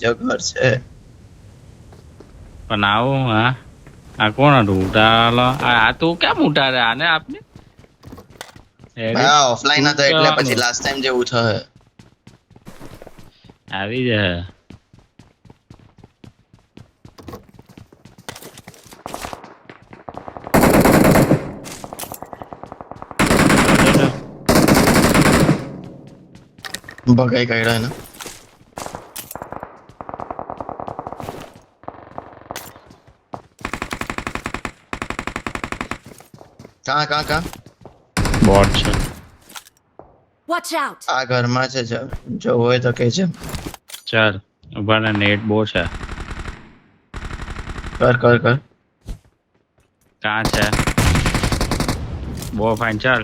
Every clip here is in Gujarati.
जो घर से પણ આવું હા આ કોણ હતું ઉતારો આ તું કેમ ઉતારે આને આપને भाई ऑफलाइन હતો એટલે પછી લાસ્ટ ટાઈમ જેવું છે આવી જાય ભગાઈ કાઢ્યો એને કहाँ બોટ છે Watch out! આ ઘરમાં છે જો હોય તો કહેજે ચાલ ઉભા ને નેટ બહુ છે કર કાં છે બહુ ફાઇન ચાલ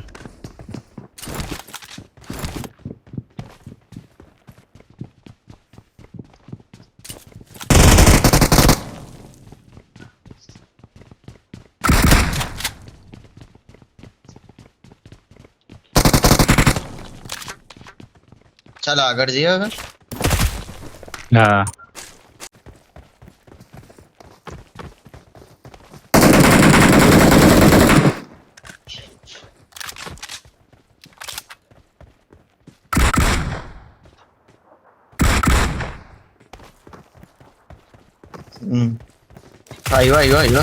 ચાલો આગળ જઈએ હવે હા આવ્યો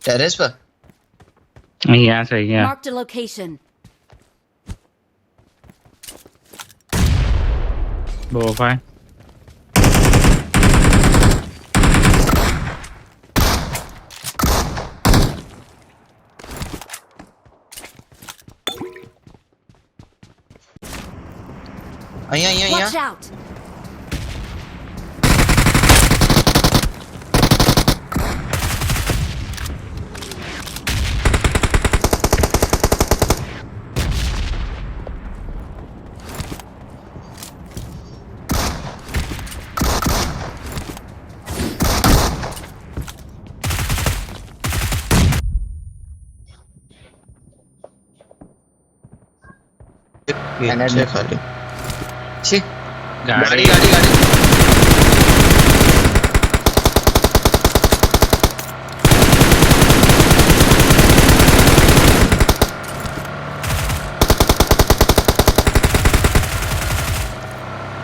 ટેરેસ પર અહીંયા છે અહીંયા Marked a location. બહુ ફાઇન અહીંયા Watch out! એને છે ખાલી છી ગાડી ગાડી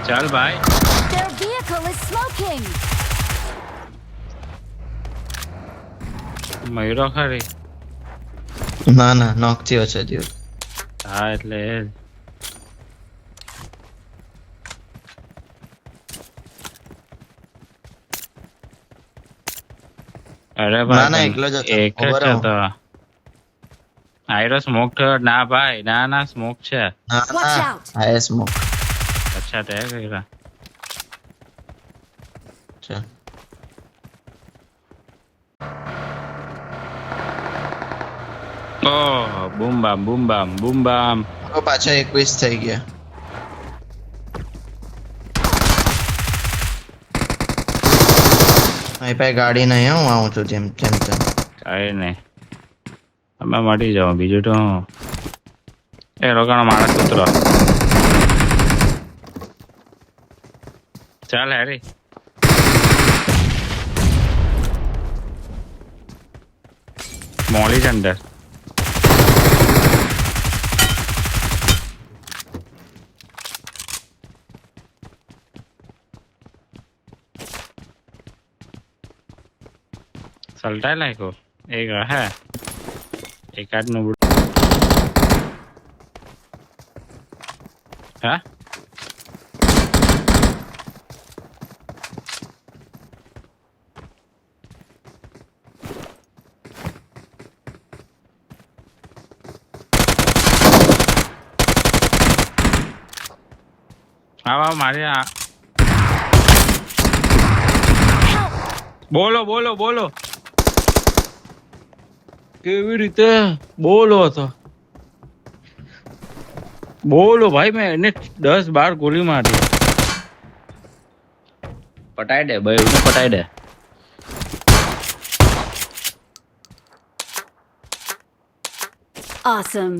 ચાલ ભાઈ Their vehicle is smoking! મયુરો ખરી ના નોક થયો છે દિયો હા એટલે અરે ભાઈ ના, એકલો જ હતો. એક જ ઉભો રહો. હતો આયરો સ્મોક થયો ના ભાઈ ના સ્મોક છે Watch out! આ સ્મોક અચ્છા તે કર્યા છે ઓહ બૂમ બામ પાછા 21 થઈ ગયા અહીં પાસે ગાડી નહીં હું આવું છું જેમ તેમ કઈ નહીં અમે મળી જાઓ બીજું તો હું. એ લોકોનો માણસ ઉતરો ચાલ હેરી મોલી છે અંદર સલટાઈ લાગ્યો એક હે એકાદ નું હા આવા મારે આ બોલો કેવી રીતે બોલો ભાઈ મેં એને 10-12 ગોળી મારી પટાઈ દે ભાઈ એને પટાઈ દે Awesome.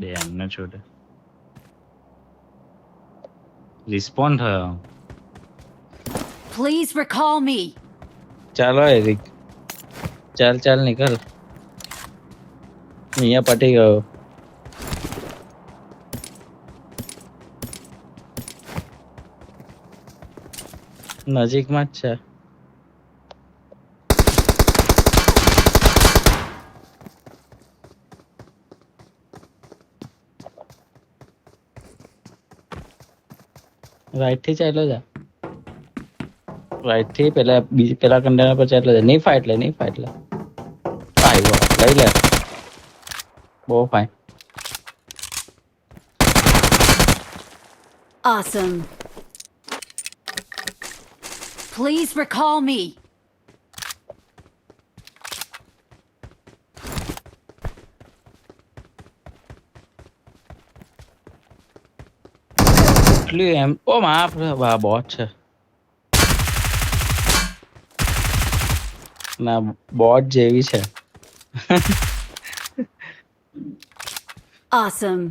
બે એમને છોડે રિસ્પોન્ડ થયો Please recall me. ચાલો એરિક ચાલ નીકળ અહીંયા પટી ગયો નજીકમાં જ છે રાઈટ થી ચાલ્યો જા રાઈટ થી પેલા કન્ટેનર પર ચાલ્યો જા નહીં ફાઈટ લે આવ્યો લઈ લે બહુ fine Awesome. Please recall me. એટલી એમ ઓ માં બોટ છે ના બોટ જેવી છે Awesome.